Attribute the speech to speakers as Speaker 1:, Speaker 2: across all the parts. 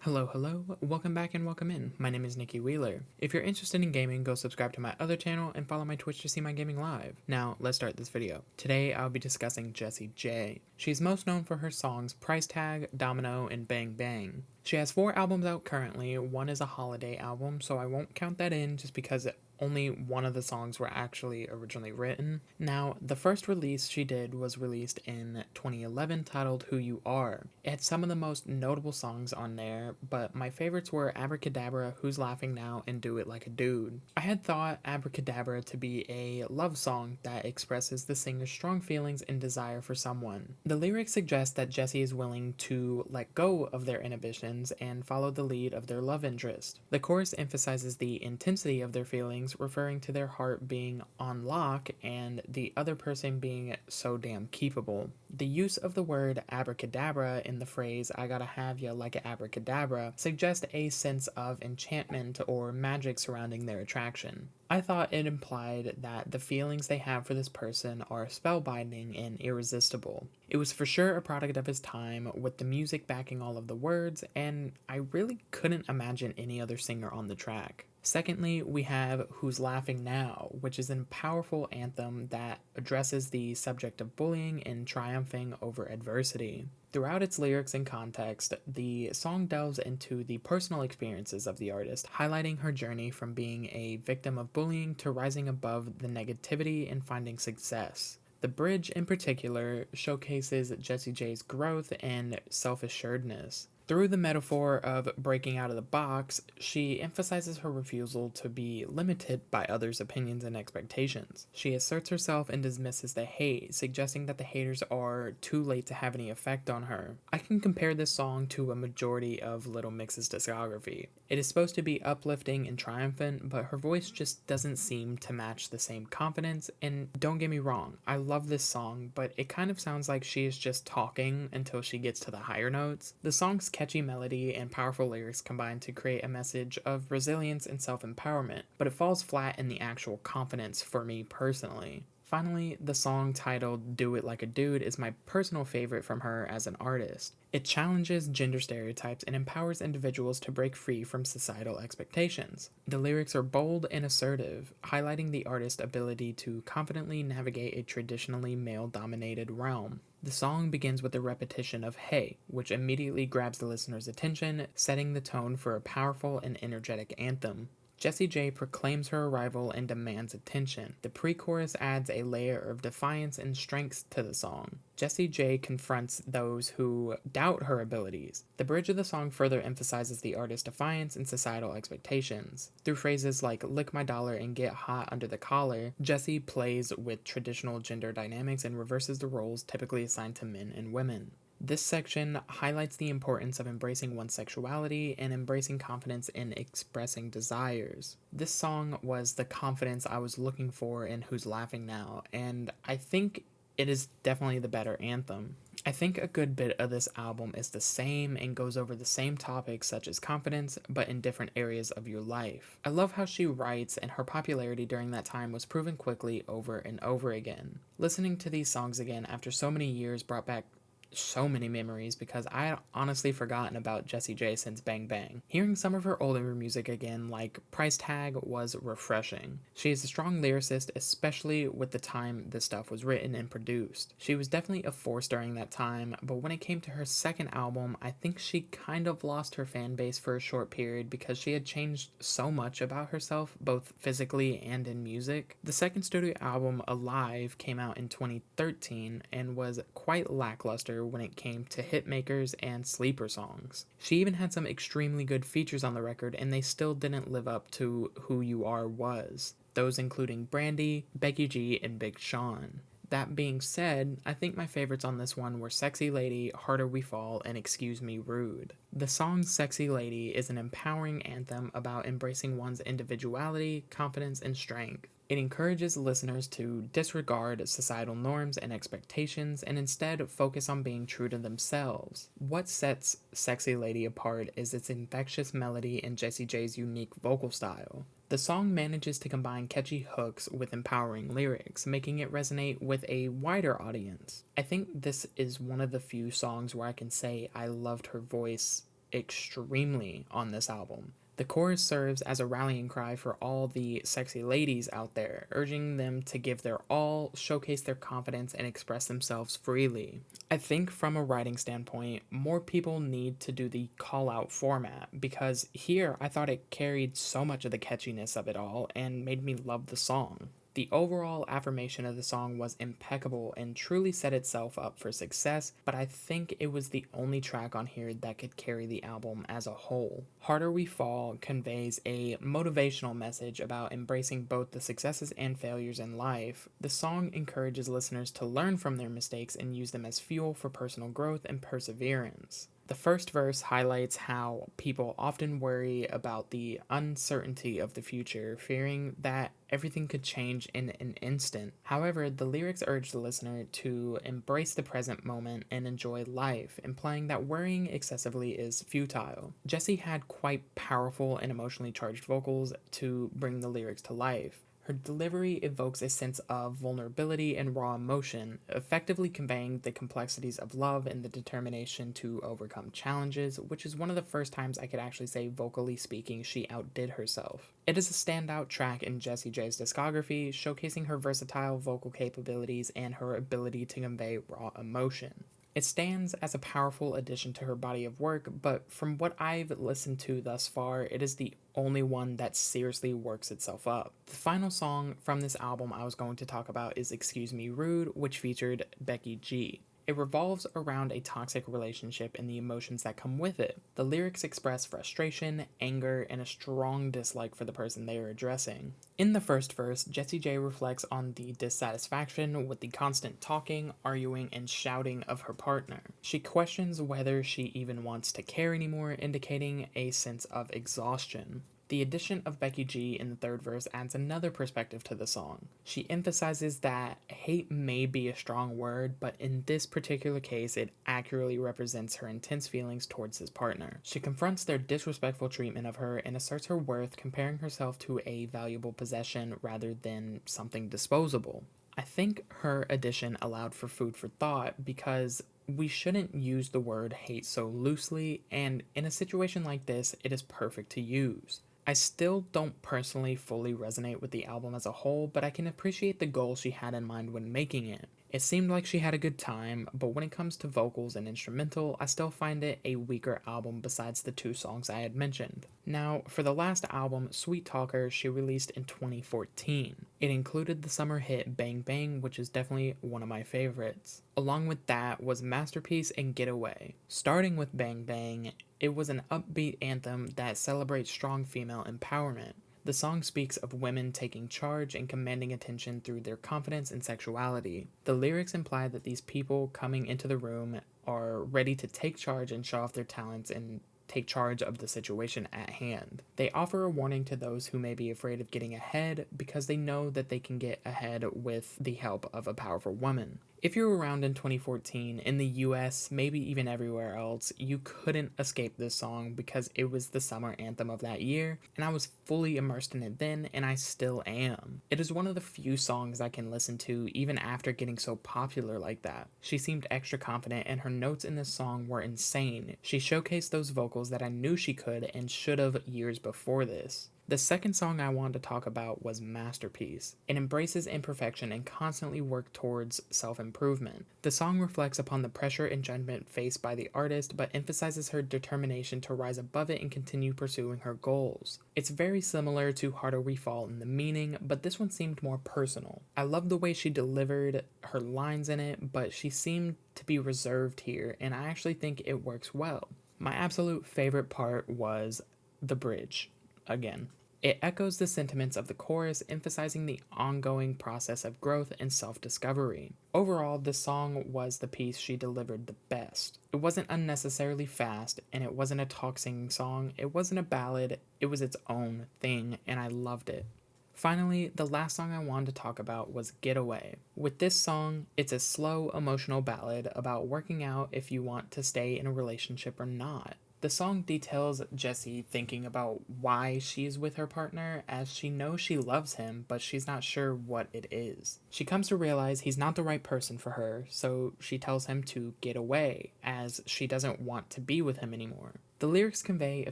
Speaker 1: Hello, welcome back and welcome in. My name is Nikki Wheeler. If you're interested in gaming, go subscribe to my other channel and follow my Twitch to see my gaming live. Now, let's start this video. Today, I'll be discussing Jessie J. She's most known for her songs Price Tag, Domino, and Bang Bang. She has 4 albums out currently. One is a holiday album, so I won't count that in just because only one of the songs were actually originally written. Now, the first release she did was released in 2011 titled Who You Are. It had some of the most notable songs on there, but my favorites were Abracadabra, Who's Laughing Now, and Do It Like a Dude. I had thought Abracadabra to be a love song that expresses the singer's strong feelings and desire for someone. The lyrics suggest that Jessie is willing to let go of their inhibitions and follow the lead of their love interest. The chorus emphasizes the intensity of their feelings, referring to their heart being on lock and the other person being so damn keepable. The use of the word abracadabra in the phrase "I gotta have ya like a abracadabra" suggests a sense of enchantment or magic surrounding their attraction. I thought it implied that the feelings they have for this person are spellbinding and irresistible. It was for sure a product of his time, with the music backing all of the words, and I really couldn't imagine any other singer on the track. Secondly, we have Who's Laughing Now, which is a powerful anthem that addresses the subject of bullying and triumphing over adversity. Throughout its lyrics and context, the song delves into the personal experiences of the artist, highlighting her journey from being a victim of bullying to rising above the negativity and finding success. The bridge, in particular, showcases Jessie J's growth and self-assuredness. Through the metaphor of breaking out of the box, she emphasizes her refusal to be limited by others' opinions and expectations. She asserts herself and dismisses the hate, suggesting that the haters are too late to have any effect on her. I can compare this song to a majority of Little Mix's discography. It is supposed to be uplifting and triumphant, but her voice just doesn't seem to match the same confidence, and don't get me wrong, I love this song, but it kind of sounds like she is just talking until she gets to the higher notes. The song's catchy melody and powerful lyrics combine to create a message of resilience and self-empowerment, but it falls flat in the actual confidence for me personally. Finally, the song titled Do It Like a Dude is my personal favorite from her as an artist. It challenges gender stereotypes and empowers individuals to break free from societal expectations. The lyrics are bold and assertive, highlighting the artist's ability to confidently navigate a traditionally male-dominated realm. The song begins with a repetition of "Hey," which immediately grabs the listener's attention, setting the tone for a powerful and energetic anthem. Jessie J proclaims her arrival and demands attention. The pre-chorus adds a layer of defiance and strength to the song. Jessie J confronts those who doubt her abilities. The bridge of the song further emphasizes the artist's defiance and societal expectations. Through phrases like "lick my dollar" and "get hot under the collar," Jessie plays with traditional gender dynamics and reverses the roles typically assigned to men and women. This section highlights the importance of embracing one's sexuality and embracing confidence in expressing desires. This song was the confidence I was looking for in Who's Laughing Now, and I think it is definitely the better anthem. I think a good bit of this album is the same and goes over the same topics such as confidence, but in different areas of your life. I love how she writes, and her popularity during that time was proven quickly over and over again. Listening to these songs again after so many years brought back so many memories because I had honestly forgotten about Jessie J since Bang Bang. Hearing some of her older music again, like Price Tag, was refreshing. She is a strong lyricist, especially with the time this stuff was written and produced. She was definitely a force during that time, but when it came to her second album, I think she kind of lost her fan base for a short period because she had changed so much about herself, both physically and in music. The second studio album, Alive, came out in 2013 and was quite lackluster when it came to hitmakers and sleeper songs. She even had some extremely good features on the record, and they still didn't live up to Who You Are was. Those including Brandy, Becky G, and Big Sean. That being said, I think my favorites on this one were Sexy Lady, Harder We Fall, and Excuse Me Rude. The song Sexy Lady is an empowering anthem about embracing one's individuality, confidence, and strength. It encourages listeners to disregard societal norms and expectations and instead focus on being true to themselves. What sets Sexy Lady apart is its infectious melody and Jessie J's unique vocal style. The song manages to combine catchy hooks with empowering lyrics, making it resonate with a wider audience. I think this is one of the few songs where I can say I loved her voice extremely on this album. The chorus serves as a rallying cry for all the sexy ladies out there, urging them to give their all, showcase their confidence, and express themselves freely. I think from a writing standpoint, more people need to do the call out format, because here I thought it carried so much of the catchiness of it all and made me love the song. The overall affirmation of the song was impeccable and truly set itself up for success, but I think it was the only track on here that could carry the album as a whole. Harder We Fall conveys a motivational message about embracing both the successes and failures in life. The song encourages listeners to learn from their mistakes and use them as fuel for personal growth and perseverance. The first verse highlights how people often worry about the uncertainty of the future, fearing that everything could change in an instant. However, the lyrics urge the listener to embrace the present moment and enjoy life, implying that worrying excessively is futile. Jessie had quite powerful and emotionally charged vocals to bring the lyrics to life. Her delivery evokes a sense of vulnerability and raw emotion, effectively conveying the complexities of love and the determination to overcome challenges, which is one of the first times I could actually say, vocally speaking, she outdid herself. It is a standout track in Jessie J's discography, showcasing her versatile vocal capabilities and her ability to convey raw emotion. It stands as a powerful addition to her body of work, but from what I've listened to thus far, it is the only one that seriously works itself up. The final song from this album I was going to talk about is Excuse Me Rude, which featured Becky G. It revolves around a toxic relationship and the emotions that come with it. The lyrics express frustration, anger, and a strong dislike for the person they are addressing. In the first verse, Jessie J reflects on the dissatisfaction with the constant talking, arguing, and shouting of her partner. She questions whether she even wants to care anymore, indicating a sense of exhaustion. The addition of Becky G in the third verse adds another perspective to the song. She emphasizes that hate may be a strong word, but in this particular case, it accurately represents her intense feelings towards his partner. She confronts their disrespectful treatment of her and asserts her worth, comparing herself to a valuable possession rather than something disposable. I think her addition allowed for food for thought, because we shouldn't use the word hate so loosely, and in a situation like this, it is perfect to use. I still don't personally fully resonate with the album as a whole, but I can appreciate the goal she had in mind when making it. It seemed like she had a good time, but when it comes to vocals and instrumental, I still find it a weaker album besides the two songs I had mentioned. Now, for the last album, Sweet Talker, she released in 2014. It included the summer hit Bang Bang, which is definitely one of my favorites. Along with that was Masterpiece and Get Away. Starting with Bang Bang, it was an upbeat anthem that celebrates strong female empowerment. The song speaks of women taking charge and commanding attention through their confidence and sexuality. The lyrics imply that these people coming into the room are ready to take charge and show off their talents and take charge of the situation at hand. They offer a warning to those who may be afraid of getting ahead, because they know that they can get ahead with the help of a powerful woman. If you were around in 2014, in the US, maybe even everywhere else, you couldn't escape this song because it was the summer anthem of that year, and I was fully immersed in it then, and I still am. It is one of the few songs I can listen to even after getting so popular like that. She seemed extra confident, and her notes in this song were insane. She showcased those vocals that I knew she could and should have years before this. The second song I wanted to talk about was Masterpiece. It embraces imperfection and constantly works towards self-improvement. The song reflects upon the pressure and judgment faced by the artist, but emphasizes her determination to rise above it and continue pursuing her goals. It's very similar to Harder We Fall in the meaning, but this one seemed more personal. I love the way she delivered her lines in it, but she seemed to be reserved here, and I actually think it works well. My absolute favorite part was the bridge. Again, it echoes the sentiments of the chorus, emphasizing the ongoing process of growth and self-discovery. Overall, this song was the piece she delivered the best. It wasn't unnecessarily fast, and it wasn't a talk singing song, it wasn't a ballad, it was its own thing, and I loved it. Finally, the last song I wanted to talk about was Get Away. With this song, it's a slow, emotional ballad about working out if you want to stay in a relationship or not. The song details Jessie thinking about why she's with her partner, as she knows she loves him, but she's not sure what it is. She comes to realize he's not the right person for her, so she tells him to get away, as she doesn't want to be with him anymore. The lyrics convey a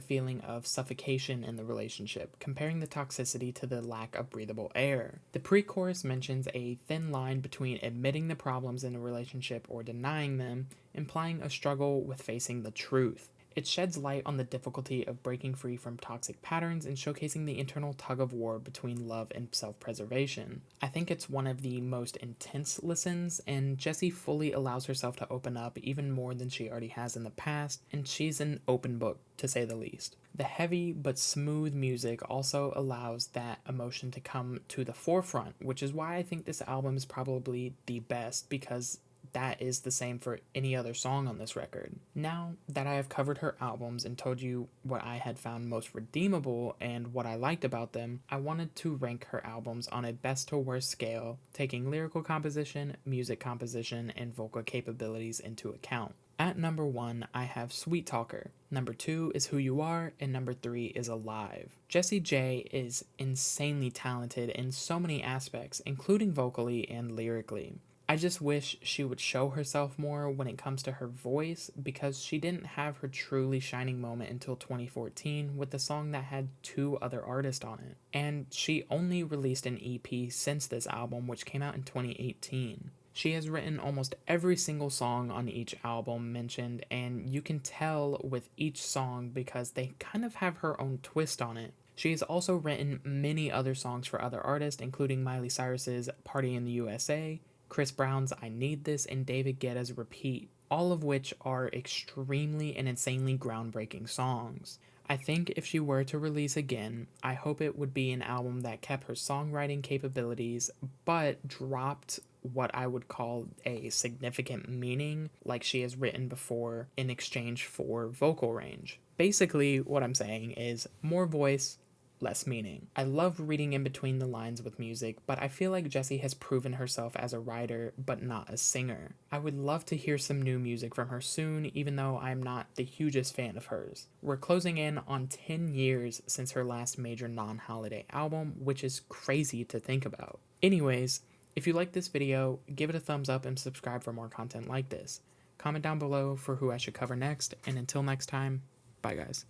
Speaker 1: feeling of suffocation in the relationship, comparing the toxicity to the lack of breathable air. The pre-chorus mentions a thin line between admitting the problems in a relationship or denying them, implying a struggle with facing the truth. It sheds light on the difficulty of breaking free from toxic patterns and showcasing the internal tug-of-war between love and self-preservation. I think it's one of the most intense listens, and Jessie fully allows herself to open up even more than she already has in the past, and she's an open book, to say the least. The heavy but smooth music also allows that emotion to come to the forefront, which is why I think this album is probably the best, because that is the same for any other song on this record. Now that I have covered her albums and told you what I had found most redeemable and what I liked about them, I wanted to rank her albums on a best to worst scale, taking lyrical composition, music composition, and vocal capabilities into account. At number 1, I have Sweet Talker. Number 2 is Who You Are, and number 3 is Alive. Jessie J is insanely talented in so many aspects, including vocally and lyrically. I just wish she would show herself more when it comes to her voice, because she didn't have her truly shining moment until 2014 with the song that had 2 other artists on it. And she only released an EP since this album, which came out in 2018. She has written almost every single song on each album mentioned, and you can tell with each song because they kind of have her own twist on it. She has also written many other songs for other artists, including Miley Cyrus's Party in the USA, Chris Brown's I Need This, and David Guetta's Repeat, all of which are extremely and insanely groundbreaking songs. I think if she were to release again, I hope it would be an album that kept her songwriting capabilities, but dropped what I would call a significant meaning, like she has written before, in exchange for vocal range. Basically, what I'm saying is more voice, less meaning. I love reading in between the lines with music, but I feel like Jessie has proven herself as a writer, but not a singer. I would love to hear some new music from her soon, even though I'm not the hugest fan of hers. We're closing in on 10 years since her last major non-holiday album, which is crazy to think about. Anyways, if you like this video, give it a thumbs up and subscribe for more content like this. Comment down below for who I should cover next, and until next time, bye guys.